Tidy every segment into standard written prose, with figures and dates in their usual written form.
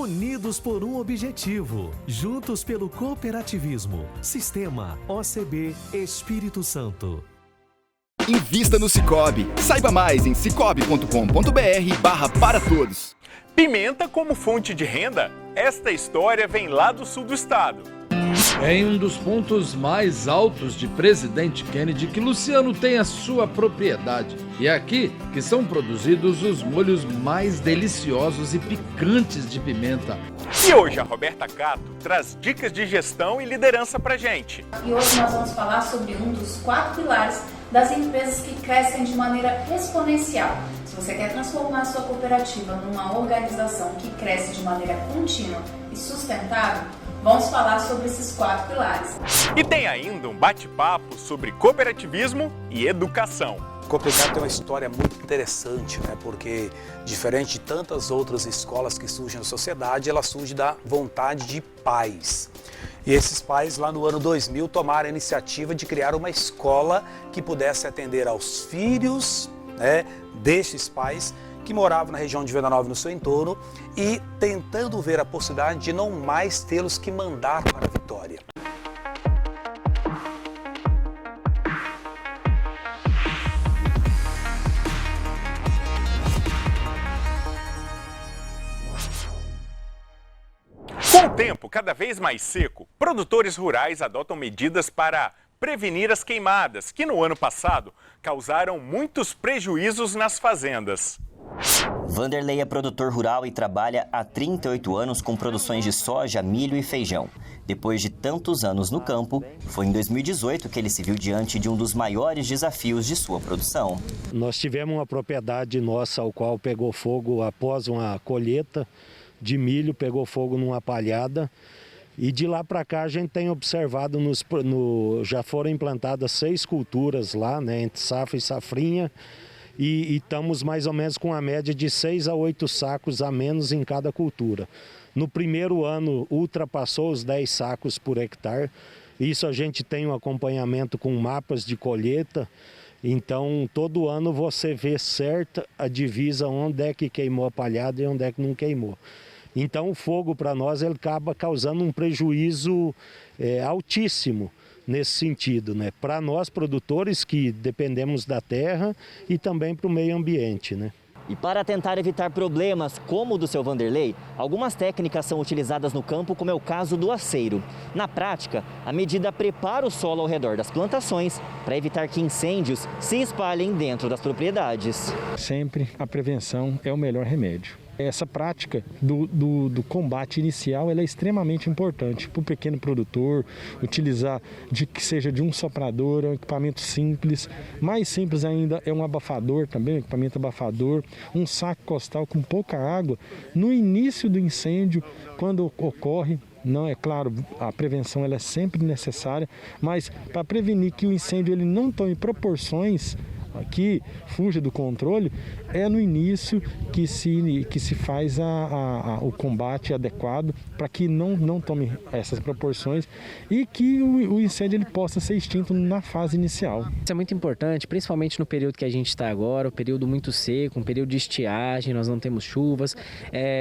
unidos por um objetivo, juntos pelo cooperativismo. Sistema OCB Espírito Santo. Invista no Sicoob. Saiba mais em cicobi.com.br/para todos. Pimenta como fonte de renda? Esta história vem lá do sul do estado. É em um dos pontos mais altos de Presidente Kennedy que Luciano tem a sua propriedade. E é aqui que são produzidos os molhos mais deliciosos e picantes de pimenta. E hoje a Roberta Cato traz dicas de gestão e liderança pra gente. E hoje nós vamos falar sobre um dos 4 pilares das empresas que crescem de maneira exponencial. Se você quer transformar a sua cooperativa numa organização que cresce de maneira contínua e sustentável, vamos falar sobre esses 4 pilares. E tem ainda um bate-papo sobre cooperativismo e educação. O Cooperativismo tem uma história muito interessante, né? Porque, diferente de tantas outras escolas que surgem na sociedade, ela surge da vontade de pais. E esses pais, lá no ano 2000, tomaram a iniciativa de criar uma escola que pudesse atender aos filhos, né, destes pais que moravam na região de Venda Nova e no seu entorno e tentando ver a possibilidade de não mais tê-los que mandar para a Vitória. Com o tempo cada vez mais seco, produtores rurais adotam medidas para prevenir as queimadas, que no ano passado causaram muitos prejuízos nas fazendas. Vanderlei é produtor rural e trabalha há 38 anos com produções de soja, milho e feijão. Depois de tantos anos no campo, foi em 2018 que ele se viu diante de um dos maiores desafios de sua produção. Nós tivemos uma propriedade nossa ao qual pegou fogo após uma colheita de milho, pegou fogo numa palhada. E de lá para cá a gente tem observado, já foram implantadas 6 culturas lá, né, entre safra e safrinha. E estamos mais ou menos com a média de 6 a 8 sacos a menos em cada cultura. No primeiro ano ultrapassou os 10 sacos por hectare. Isso a gente tem um acompanhamento com mapas de colheita. Então todo ano você vê certa a divisa onde é que queimou a palhada e onde é que não queimou. Então o fogo para nós ele acaba causando um prejuízo altíssimo nesse sentido, né? Para nós produtores que dependemos da terra e também para o meio ambiente, né? E para tentar evitar problemas como o do seu Vanderlei, algumas técnicas são utilizadas no campo, como é o caso do aceiro. Na prática, a medida prepara o solo ao redor das plantações para evitar que incêndios se espalhem dentro das propriedades. Sempre a prevenção é o melhor remédio. Essa prática do combate inicial ela é extremamente importante para o pequeno produtor, utilizar que seja de um soprador, é um equipamento simples. Mais simples ainda é um abafador também, um equipamento abafador, um saco costal com pouca água. No início do incêndio, quando ocorre, não é claro, a prevenção ela é sempre necessária, mas para prevenir que o incêndio ele não tome proporções que fuja do controle, é no início que se faz o combate adequado para que não tome essas proporções e que o incêndio ele possa ser extinto na fase inicial. Isso é muito importante, principalmente no período que a gente está agora, um período muito seco, um período de estiagem, nós não temos chuvas,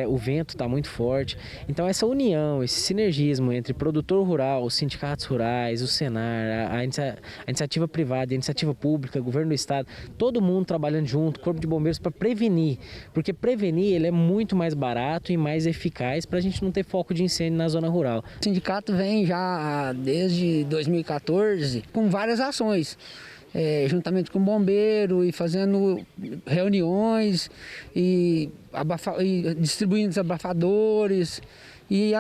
o vento está muito forte. Então essa união, esse sinergismo entre produtor rural, os sindicatos rurais, o Senar, a iniciativa privada, a iniciativa pública, governo do estado, todo mundo trabalhando junto, Corpo de Bombeiros, para prevenir, porque prevenir ele é muito mais barato e mais eficaz para a gente não ter foco de incêndio na zona rural. O sindicato vem já desde 2014 com várias ações, juntamente com o bombeiro e fazendo reuniões e distribuindo os abafadores e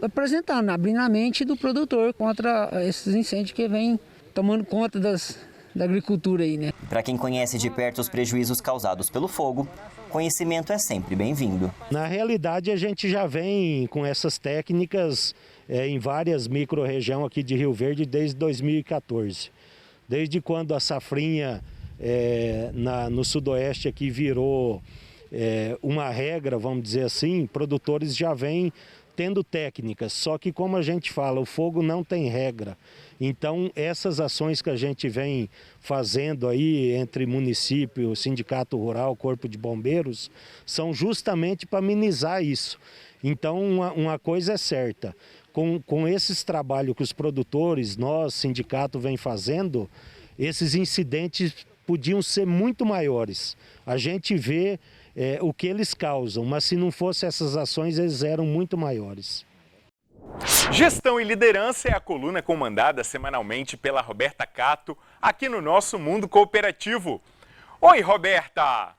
apresentando, abrindo a mente do produtor contra esses incêndios que vêm tomando conta da agricultura aí, né? Para quem conhece de perto os prejuízos causados pelo fogo, conhecimento é sempre bem-vindo. Na realidade, a gente já vem com essas técnicas em várias micro-regiões aqui de Rio Verde desde 2014. Desde quando a safrinha no sudoeste aqui virou uma regra, vamos dizer assim, produtores já vêm tendo técnicas, só que como a gente fala, o fogo não tem regra. Então essas ações que a gente vem fazendo aí entre município, sindicato rural, corpo de bombeiros, são justamente para minimizar isso. Então, uma coisa é certa, com esses trabalhos que os produtores, nós, sindicato, vem fazendo, esses incidentes podiam ser muito maiores. A gente vê o que eles causam, mas se não fossem essas ações, eles eram muito maiores. Gestão e Liderança é a coluna comandada semanalmente pela Roberta Cato, aqui no nosso Mundo Cooperativo. Oi, Roberta!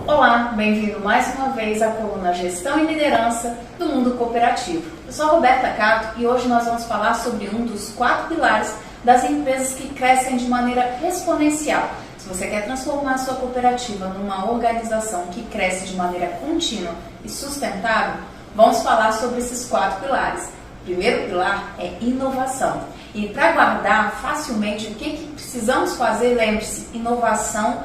Olá, bem-vindo mais uma vez à coluna Gestão e Liderança do Mundo Cooperativo. Eu sou a Roberta Cato e hoje nós vamos falar sobre um dos 4 pilares das empresas que crescem de maneira exponencial. Se você quer transformar a sua cooperativa numa organização que cresce de maneira contínua e sustentável, vamos falar sobre esses 4 pilares. O primeiro pilar é inovação. E para guardar facilmente o que precisamos fazer, lembre-se, inovação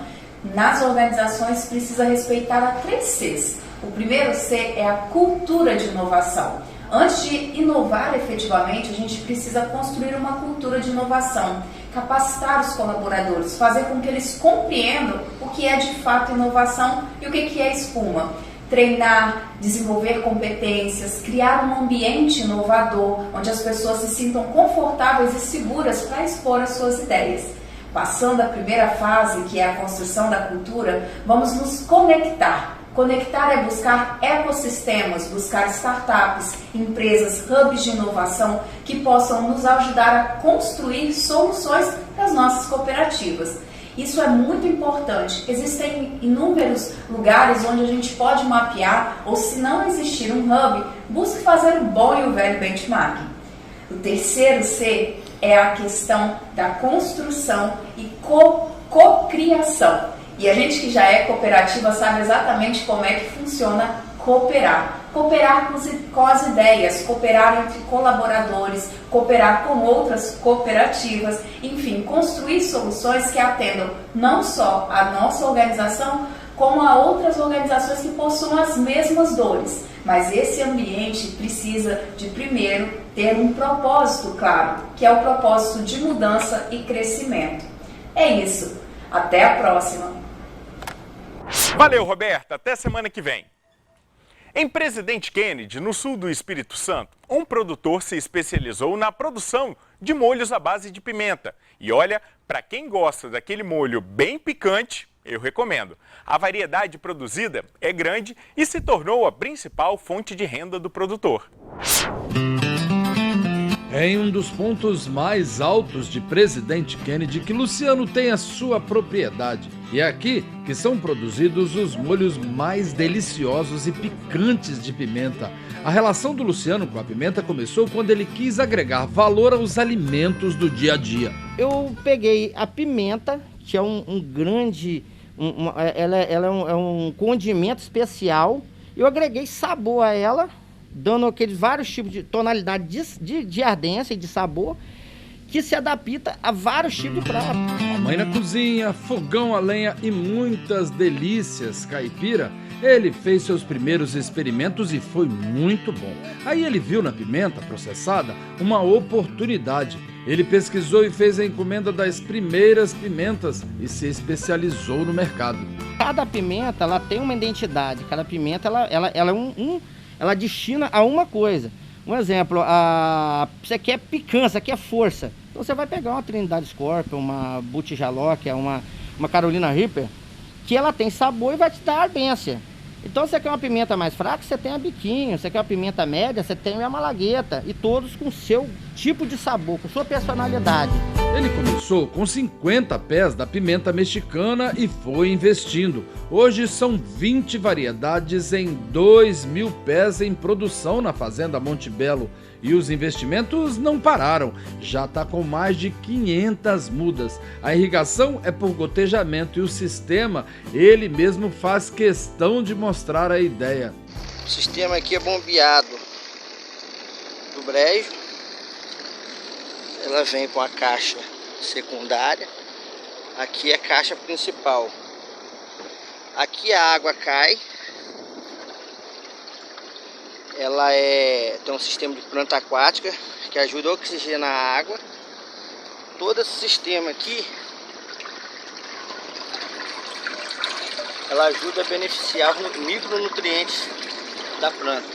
nas organizações precisa respeitar a 3 Cs. O primeiro C é a cultura de inovação. Antes de inovar efetivamente, a gente precisa construir uma cultura de inovação, capacitar os colaboradores, fazer com que eles compreendam o que é de fato inovação e o que é espuma. Treinar, desenvolver competências, criar um ambiente inovador, onde as pessoas se sintam confortáveis e seguras para expor as suas ideias. Passando a primeira fase, que é a construção da cultura, vamos nos conectar. Conectar é buscar ecossistemas, buscar startups, empresas, hubs de inovação que possam nos ajudar a construir soluções para as nossas cooperativas. Isso é muito importante. Existem inúmeros lugares onde a gente pode mapear, ou se não existir um hub, busque fazer o bom e o velho benchmarking. O terceiro C é a questão da construção e cocriação. E a gente que já é cooperativa sabe exatamente como é que funciona cooperar. Cooperar com as ideias, cooperar entre colaboradores, cooperar com outras cooperativas, enfim, construir soluções que atendam não só a nossa organização, como a outras organizações que possuam as mesmas dores. Mas esse ambiente precisa de, primeiro, ter um propósito claro, que é o propósito de mudança e crescimento. É isso. Até a próxima. Valeu, Roberta. Até semana que vem. Em Presidente Kennedy, no sul do Espírito Santo, um produtor se especializou na produção de molhos à base de pimenta. E olha, para quem gosta daquele molho bem picante, eu recomendo. A variedade produzida é grande e se tornou a principal fonte de renda do produtor. É em um dos pontos mais altos de Presidente Kennedy que Luciano tem a sua propriedade. E é aqui que são produzidos os molhos mais deliciosos e picantes de pimenta. A relação do Luciano com a pimenta começou quando ele quis agregar valor aos alimentos do dia a dia. Eu peguei a pimenta, que é ela é um condimento especial. Eu agreguei sabor a ela, dando aqueles vários tipos de tonalidade de ardência e de sabor, que se adapta a vários tipos de prato. A mãe na cozinha, fogão a lenha e muitas delícias caipira, ele fez seus primeiros experimentos e foi muito bom. Aí ele viu na pimenta processada uma oportunidade. Ele pesquisou e fez a encomenda das primeiras pimentas e se especializou no mercado. Cada pimenta ela tem uma identidade, cada pimenta ela destina a uma coisa. Um exemplo, você quer picância, quer força. Então você vai pegar uma Trinidad Scorpion, uma Butijaloc, uma Carolina Reaper, que ela tem sabor e vai te dar ardência. Então você quer uma pimenta mais fraca, você tem a biquinho. Você quer uma pimenta média, você tem a malagueta. E todos com seu tipo de sabor, com sua personalidade. Ele começou com 50 pés da pimenta mexicana e foi investindo. Hoje são 20 variedades em 2.000 pés em produção na Fazenda Monte Belo. E os investimentos não pararam, já está com mais de 500 mudas. A irrigação é por gotejamento e o sistema, ele mesmo faz questão de mostrar a ideia. O sistema aqui é bombeado do brejo, ela vem com a caixa secundária, aqui é a caixa principal. Aqui a água cai. Ela tem um sistema de planta aquática que ajuda a oxigenar a água. Todo esse sistema aqui, ela ajuda a beneficiar os micronutrientes da planta.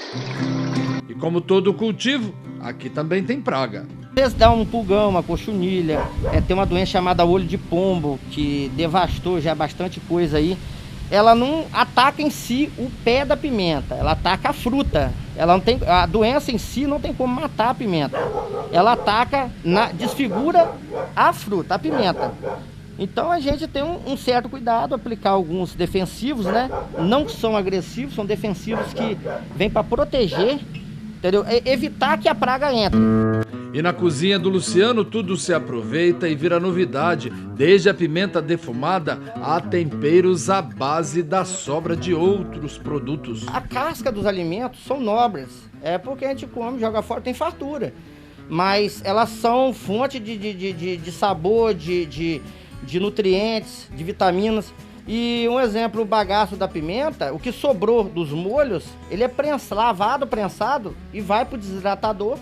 E como todo cultivo, aqui também tem praga. Às vezes dá um pulgão, uma cochonilha, tem uma doença chamada olho de pombo, que devastou já bastante coisa aí. Ela não ataca em si o pé da pimenta, ela ataca a fruta. Ela não tem, a doença em si não tem como matar a pimenta. Ela ataca, desfigura a fruta, a pimenta. Então a gente tem um certo cuidado, aplicar alguns defensivos, né? Não são agressivos, são defensivos que vêm para proteger, entendeu? Evitar que a praga entre. E na cozinha do Luciano tudo se aproveita e vira novidade. Desde a pimenta defumada a temperos à base da sobra de outros produtos. A casca dos alimentos são nobres, porque a gente come, joga fora, tem fartura. Mas elas são fonte de sabor, de nutrientes, de vitaminas. E um exemplo, o bagaço da pimenta, o que sobrou dos molhos, ele é lavado, prensado e vai para o desidratador.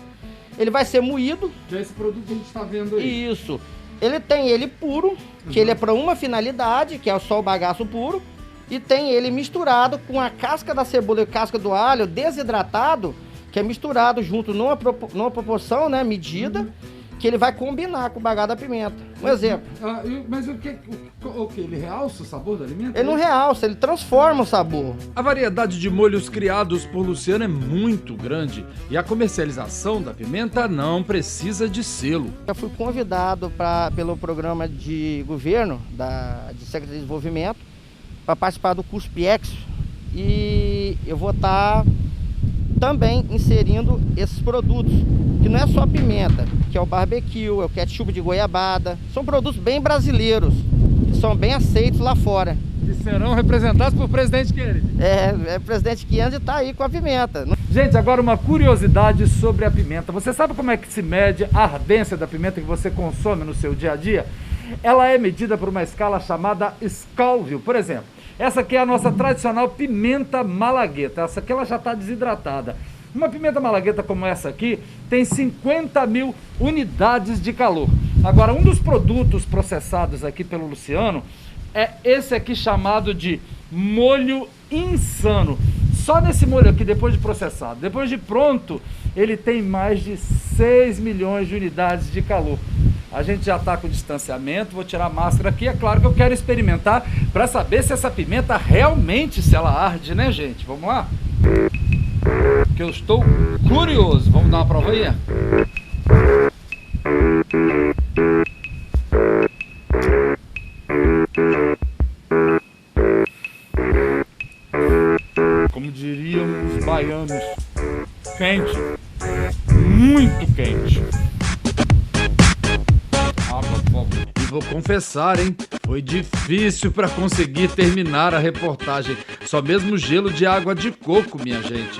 Ele vai ser moído. Que é esse produto que a gente está vendo aí. Isso. Ele tem ele puro, que ele é para uma finalidade, que é só o bagaço puro. E tem ele misturado com a casca da cebola e a casca do alho, desidratado, que é misturado junto numa proporção, né, medida, que ele vai combinar com o bagaço da pimenta. Um exemplo. Mas o que? Ele realça o sabor do alimento? Ele não realça, ele transforma o sabor. A variedade de molhos criados por Luciano é muito grande e a comercialização da pimenta não precisa de selo. Eu fui convidado pelo programa de governo de Secretaria de Desenvolvimento para participar do curso PIEX e eu vou estar também inserindo esses produtos, que não é só pimenta, que é o barbecue, é o ketchup de goiabada. São produtos bem brasileiros, que são bem aceitos lá fora. E serão representados por presidente Kennedy. O presidente Kennedy está aí com a pimenta. Gente, agora uma curiosidade sobre a pimenta. Você sabe como é que se mede a ardência da pimenta que você consome no seu dia a dia? Ela é medida por uma escala chamada Scoville, por exemplo. Essa aqui é a nossa tradicional pimenta malagueta. Essa aqui ela já está desidratada. Uma pimenta malagueta como essa aqui tem 50 mil unidades de calor. Agora, um dos produtos processados aqui pelo Luciano é esse aqui chamado de molho insano. Só nesse molho aqui, depois de processado, depois de pronto, ele tem mais de 6 milhões de unidades de calor. A gente já está com distanciamento, vou tirar a máscara aqui. É claro que eu quero experimentar para saber se essa pimenta realmente, se ela arde, né, gente? Vamos lá? Que eu estou curioso. Vamos dar uma prova aí? Como diriam os baianos, quente, muito quente. E vou confessar, hein? Foi difícil para conseguir terminar a reportagem. Só mesmo gelo de água de coco, minha gente.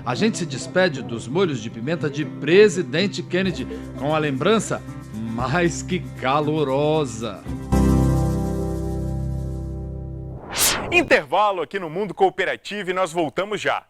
A gente se despede dos molhos de pimenta de Presidente Kennedy com a lembrança mais que calorosa. Intervalo aqui no Mundo Cooperativo e nós voltamos já.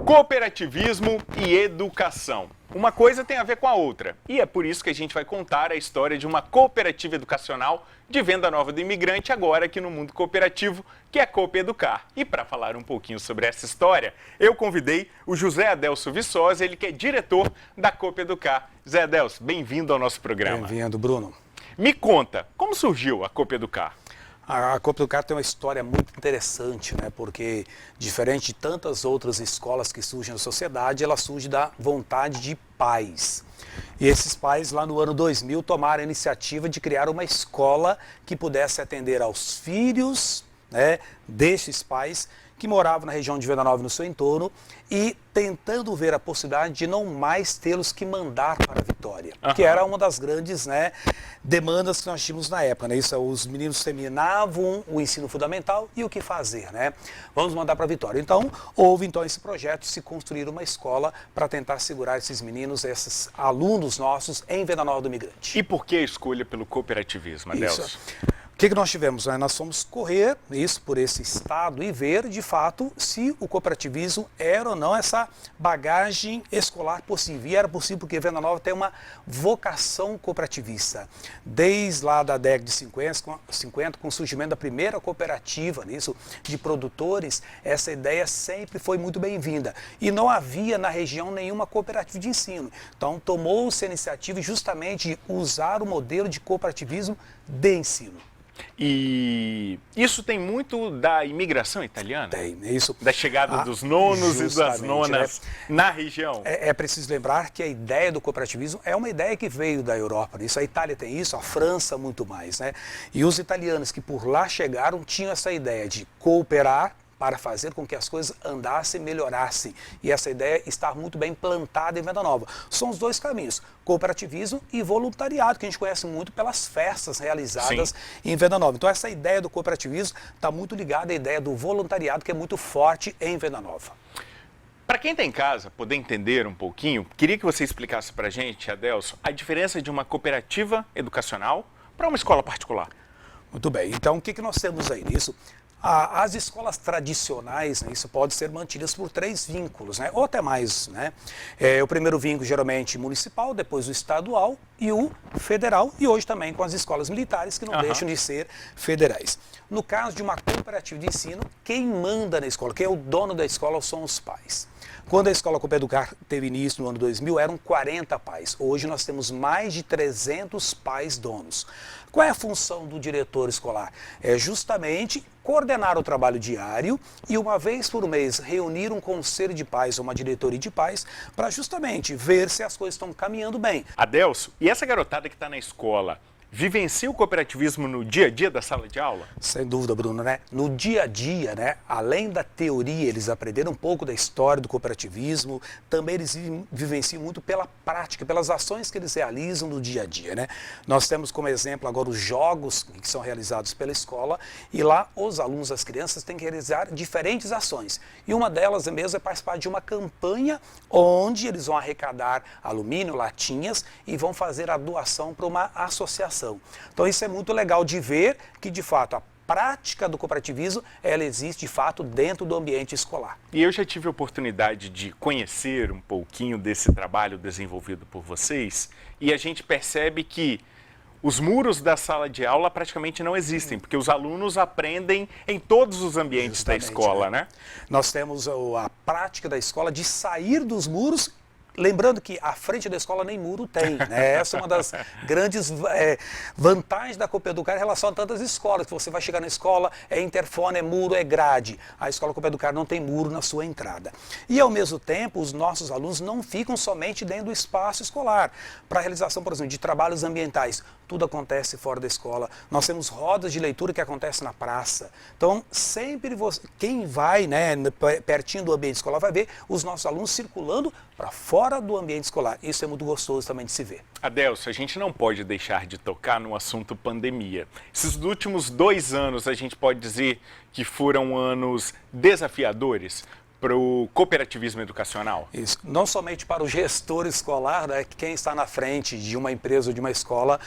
Cooperativismo e educação. Uma coisa tem a ver com a outra. E é por isso que a gente vai contar a história de uma cooperativa educacional de Venda Nova do Imigrante, agora aqui no Mundo Cooperativo, que é a Coop Educar. E para falar um pouquinho sobre essa história, eu convidei o José Adelso Viçosa, ele que é diretor da Coop Educar. José Adelso, bem-vindo ao nosso programa. Bem-vindo, Bruno. Me conta, como surgiu a Coop Educar? A Coop Educar tem uma história muito interessante, né? Porque, diferente de tantas outras escolas que surgem na sociedade, ela surge da vontade de pais. E esses pais, lá no ano 2000, tomaram a iniciativa de criar uma escola que pudesse atender aos filhos, né, destes pais que moravam na região de Venda Nova e no seu entorno e tentando ver a possibilidade de não mais tê-los que mandar para Vitória, que era uma das grandes, né, demandas que nós tínhamos na época, né? Isso, os meninos terminavam o ensino fundamental e o que fazer, né? Vamos mandar para Vitória. Então, houve então esse projeto de se construir uma escola para tentar segurar esses meninos, esses alunos nossos em Venda Nova do Imigrante. E por que a escolha pelo cooperativismo, Adelso? que nós tivemos? Nós fomos correr isso por esse estado e ver, de fato, se o cooperativismo era ou não essa bagagem escolar possível. E era possível porque Venda Nova tem uma vocação cooperativista. Desde lá da década de 50 com o surgimento da primeira cooperativa nisso, de produtores, essa ideia sempre foi muito bem-vinda. E não havia na região nenhuma cooperativa de ensino. Então, tomou-se a iniciativa justamente de usar o modelo de cooperativismo de ensino. E isso tem muito da imigração italiana? Tem, isso. Da chegada dos nonos e das nonas, né, na região? É preciso lembrar que a ideia do cooperativismo é uma ideia que veio da Europa. Isso, a Itália tem isso, a França muito mais, né? E os italianos que por lá chegaram tinham essa ideia de cooperar para fazer com que as coisas andassem e melhorassem. E essa ideia está muito bem plantada em Venda Nova. São os dois caminhos, cooperativismo e voluntariado, que a gente conhece muito pelas festas realizadas em Venda Nova. Então essa ideia do cooperativismo está muito ligada à ideia do voluntariado, que é muito forte em Venda Nova. Para quem está em casa poder entender um pouquinho, queria que você explicasse para a gente, Adelson, a diferença de uma cooperativa educacional para uma escola particular. Muito bem, então o que nós temos aí nisso? As escolas tradicionais, né, isso pode ser mantidas por 3 vínculos, né, ou até mais, né? O primeiro vínculo geralmente municipal, depois o estadual e o federal, e hoje também com as escolas militares que não deixam de ser federais. No caso de uma cooperativa de ensino, quem manda na escola, quem é o dono da escola são os pais. Quando a Escola Coopeducar teve início no ano 2000, eram 40 pais. Hoje nós temos mais de 300 pais donos. Qual é a função do diretor escolar? É justamente coordenar o trabalho diário e uma vez por mês reunir um conselho de pais ou uma diretoria de pais para justamente ver se as coisas estão caminhando bem. Adelson, e essa garotada que está na escola, vivencia o cooperativismo no dia a dia da sala de aula? Sem dúvida, Bruno, né? No dia a dia, né? Além da teoria, eles aprenderam um pouco da história do cooperativismo, também eles vivenciam muito pela prática, pelas ações que eles realizam no dia a dia, né? Nós temos como exemplo agora os jogos que são realizados pela escola e lá os alunos, as crianças têm que realizar diferentes ações. E uma delas mesmo é participar de uma campanha onde eles vão arrecadar alumínio, latinhas e vão fazer a doação para uma associação. Então isso é muito legal de ver que, de fato, a prática do cooperativismo, ela existe, de fato, dentro do ambiente escolar. E eu já tive a oportunidade de conhecer um pouquinho desse trabalho desenvolvido por vocês e a gente percebe que os muros da sala de aula praticamente não existem, porque os alunos aprendem em todos os ambientes da escola, né? Nós temos a prática da escola de sair dos muros. Lembrando que à frente da escola nem muro tem, né? Essa é uma das grandes vantagens da Coopeducar em relação a tantas escolas, que você vai chegar na escola, é interfone, é muro, é grade. A escola Coopeducar não tem muro na sua entrada. E ao mesmo tempo, os nossos alunos não ficam somente dentro do espaço escolar. Para a realização, por exemplo, de trabalhos ambientais, tudo acontece fora da escola. Nós temos rodas de leitura que acontecem na praça. Então, sempre quem vai, né, pertinho do ambiente escolar vai ver os nossos alunos circulando para fora do ambiente escolar. Isso é muito gostoso também de se ver. Adelson, a gente não pode deixar de tocar no assunto pandemia. Esses últimos 2 anos, a gente pode dizer que foram anos desafiadores para o cooperativismo educacional? Isso, não somente para o gestor escolar, né, quem está na frente de uma empresa ou de uma escola,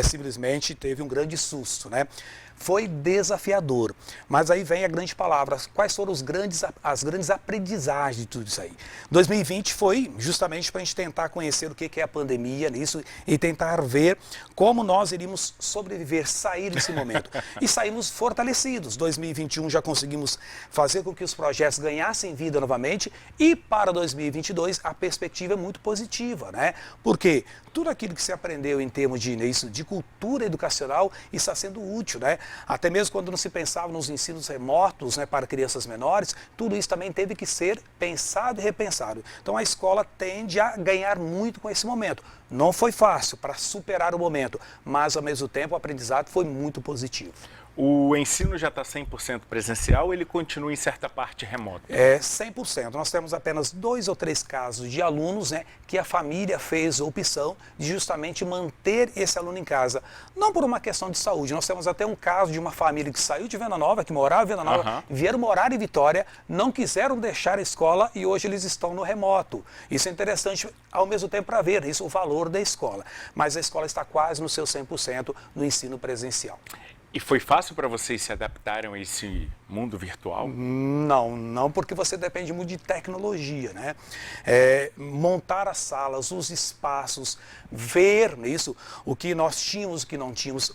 simplesmente teve um grande susto, né? Foi desafiador, mas aí vem a grande palavra, quais foram as grandes aprendizagens de tudo isso aí? 2020 foi justamente para a gente tentar conhecer o que é a pandemia nisso e tentar ver como nós iríamos sobreviver, sair desse momento. E saímos fortalecidos. 2021 já conseguimos fazer com que os projetos ganhassem vida novamente e para 2022 a perspectiva é muito positiva, né? Porque tudo aquilo que se aprendeu em termos de cultura educacional está sendo útil, né? Até mesmo quando não se pensava nos ensinos remotos, né, para crianças menores, tudo isso também teve que ser pensado e repensado. Então a escola tende a ganhar muito com esse momento. Não foi fácil para superar o momento, mas ao mesmo tempo o aprendizado foi muito positivo. O ensino já está 100% presencial ou ele continua em certa parte remoto? 100%. Nós temos apenas 2 ou 3 casos de alunos, né, que a família fez a opção de justamente manter esse aluno em casa. Não por uma questão de saúde. Nós temos até um caso de uma família que saiu de Venda Nova, que morava em Venda Nova, vieram morar em Vitória, não quiseram deixar a escola e hoje eles estão no remoto. Isso é interessante ao mesmo tempo para ver isso, o valor da escola. Mas a escola está quase no seu 100% no ensino presencial. E foi fácil para vocês se adaptarem a esse mundo virtual? Não, porque você depende muito de tecnologia, né? Montar as salas, os espaços, ver isso, o que nós tínhamos, o que não tínhamos.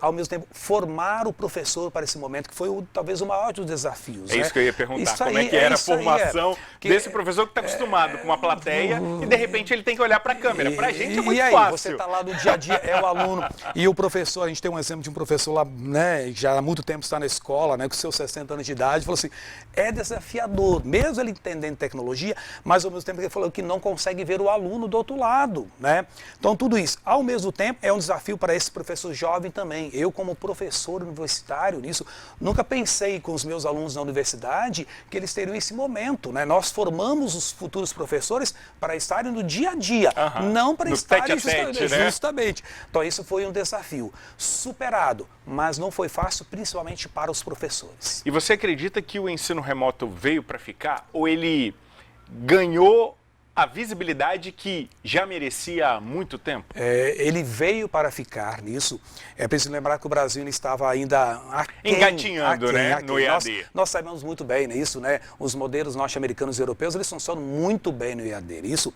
Ao mesmo tempo, formar o professor para esse momento, que foi talvez o maior dos desafios. É isso né? que eu ia perguntar, Isso como aí, é que era a isso aí, formação desse professor que está acostumado com uma plateia e de repente ele tem que olhar para a câmera. Para a gente é muito e aí, fácil. Você está lá no dia a dia, é o aluno, e o professor, a gente tem um exemplo de um professor lá, né, já há muito tempo está na escola, né, com seus 60 anos de idade, falou assim, é desafiador, mesmo ele entendendo tecnologia, mas ao mesmo tempo ele falou que não consegue ver o aluno do outro lado, né? Então tudo isso, ao mesmo tempo, é um desafio para esse professor jovem também. Eu, como professor universitário nisso, nunca pensei com os meus alunos na universidade que eles teriam esse momento, né? Nós formamos os futuros professores para estarem no dia a dia, não para estarem justamente. Então isso foi um desafio superado, mas não foi fácil, principalmente para os professores. E você acredita que o ensino remoto veio para ficar ou ele ganhou a visibilidade que já merecia há muito tempo? Ele veio para ficar nisso. É preciso lembrar que o Brasil estava ainda engatinhando, né, no EAD. Nós sabemos muito bem nisso, né? Os modelos norte-americanos e europeus, eles funcionam muito bem no EAD. Isso.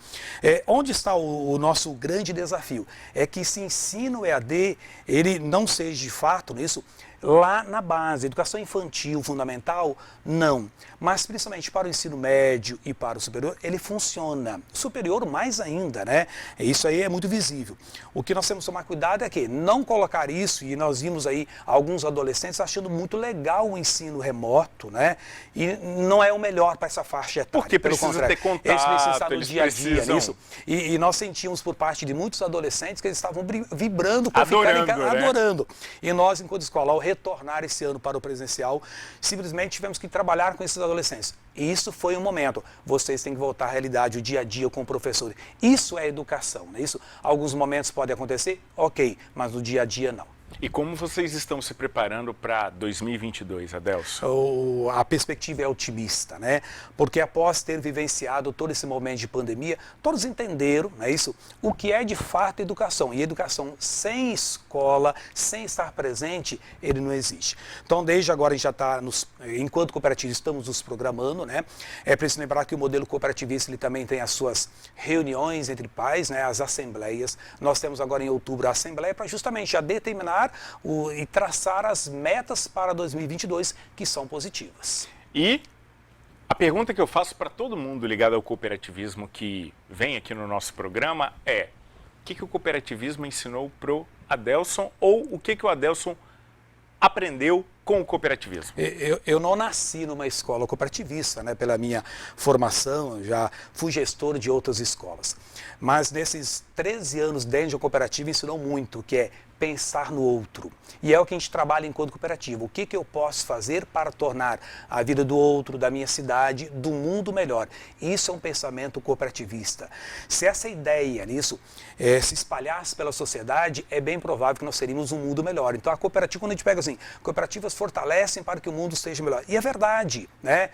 Onde está o nosso grande desafio? É que esse ensino EAD, ele não seja de fato nisso, lá na base, educação infantil, fundamental, não. Mas principalmente para o ensino médio e para o superior, ele funciona. Superior mais ainda, né? Isso aí é muito visível. O que nós temos que tomar cuidado é que não colocar isso, e nós vimos aí alguns adolescentes achando muito legal o ensino remoto, né? E não é o melhor para essa faixa etária. Porque precisa ter contato, eles precisam estar no dia a dia nisso. E nós sentimos por parte de muitos adolescentes que eles estavam vibrando por ficar em casa, adorando. E nós, enquanto escola, ao retornar esse ano para o presencial, simplesmente tivemos que trabalhar com esses adolescentes. E isso foi um momento. Vocês têm que voltar à realidade, o dia a dia com o professor. Isso é educação, né? Isso, alguns momentos podem acontecer, ok, mas no dia a dia não. E como vocês estão se preparando para 2022, Adelson? A perspectiva é otimista, né? Porque após ter vivenciado todo esse momento de pandemia, todos entenderam, não é isso? O que é de fato educação. E educação sem escola, sem estar presente, ele não existe. Então, desde agora a gente já está, enquanto cooperativista, estamos nos programando, né? É preciso lembrar que o modelo cooperativista ele também tem as suas reuniões entre pais, né? As assembleias. Nós temos agora em outubro a assembleia para justamente já determinar e traçar as metas para 2022 que são positivas. E a pergunta que eu faço para todo mundo ligado ao cooperativismo que vem aqui no nosso programa é: o que o cooperativismo ensinou pro Adelson ou o que o Adelson aprendeu com o cooperativismo? Eu não nasci numa escola cooperativista, né? Pela minha formação, eu já fui gestor de outras escolas. Mas nesses 13 anos dentro de uma cooperativa ensinou muito, que é pensar no outro. E é o que a gente trabalha enquanto cooperativa. O que eu posso fazer para tornar a vida do outro, da minha cidade, do mundo melhor? Isso é um pensamento cooperativista. Se essa ideia nisso se espalhasse pela sociedade, é bem provável que nós teríamos um mundo melhor. Então a cooperativa, quando a gente pega assim, cooperativas fortalecem para que o mundo esteja melhor. E é verdade, né?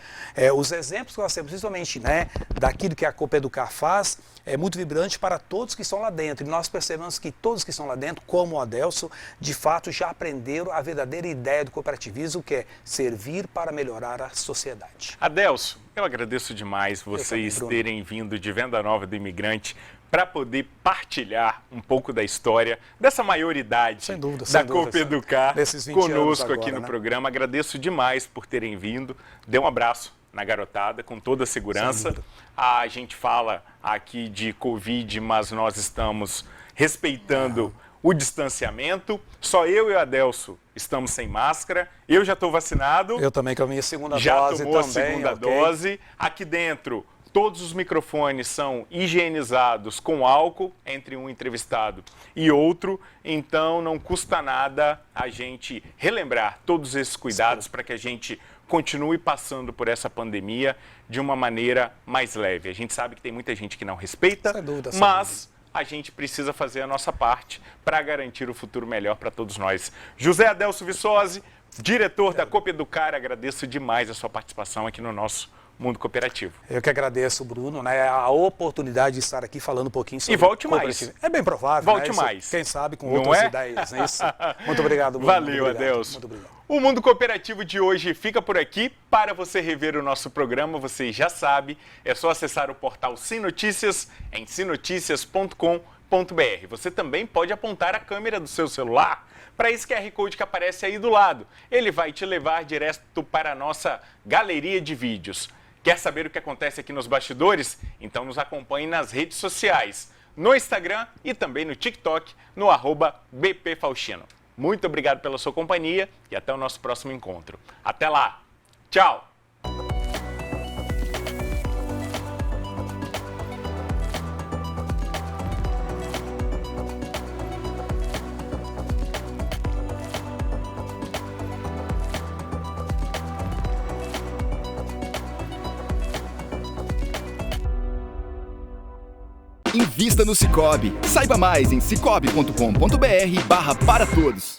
Os exemplos que nós temos, principalmente, né, daquilo que a Copeducar faz, é muito vibrante para todos que estão lá dentro. E nós percebemos que todos que estão lá dentro, como o Adelson, de fato já aprenderam a verdadeira ideia do cooperativismo, que é servir para melhorar a sociedade. Adelson, eu agradeço demais vocês terem vindo de Venda Nova do Imigrante para poder partilhar um pouco da história dessa maioridade da Copeducar conosco aqui no programa. Agradeço demais por terem vindo. Dê um abraço na garotada, com toda a segurança. A gente fala aqui de Covid, mas nós estamos respeitando o distanciamento. Só eu e o Adelson estamos sem máscara. Eu já estou vacinado. Eu também, com a minha segunda dose também. Já tomou a segunda dose. Aqui dentro, todos os microfones são higienizados com álcool, entre um entrevistado e outro. Então, não custa nada a gente relembrar todos esses cuidados para que a gente continue passando por essa pandemia de uma maneira mais leve. A gente sabe que tem muita gente que não respeita, mas a gente precisa fazer a nossa parte para garantir o futuro melhor para todos nós. José Adelson Viçosi, diretor da Copeducar, agradeço demais a sua participação aqui no nosso Mundo Cooperativo. Eu que agradeço, Bruno, né, a oportunidade de estar aqui falando um pouquinho sobre E volte mais. É bem provável, Volte né? mais. Quem sabe com outras ideias, não é isso? Muito obrigado, Bruno. Valeu, adeus. Muito obrigado. O Mundo Cooperativo de hoje fica por aqui. Para você rever o nosso programa, você já sabe, é só acessar o portal Sim Notícias em simnoticias.com.br. Você também pode apontar a câmera do seu celular para esse QR Code que aparece aí do lado. Ele vai te levar direto para a nossa galeria de vídeos. Quer saber o que acontece aqui nos bastidores? Então nos acompanhe nas redes sociais, no Instagram e também no TikTok, no @BPFaustino. Muito obrigado pela sua companhia e até o nosso próximo encontro. Até lá! Tchau! Invista no Sicoob. Saiba mais em sicoob.com.br/para todos.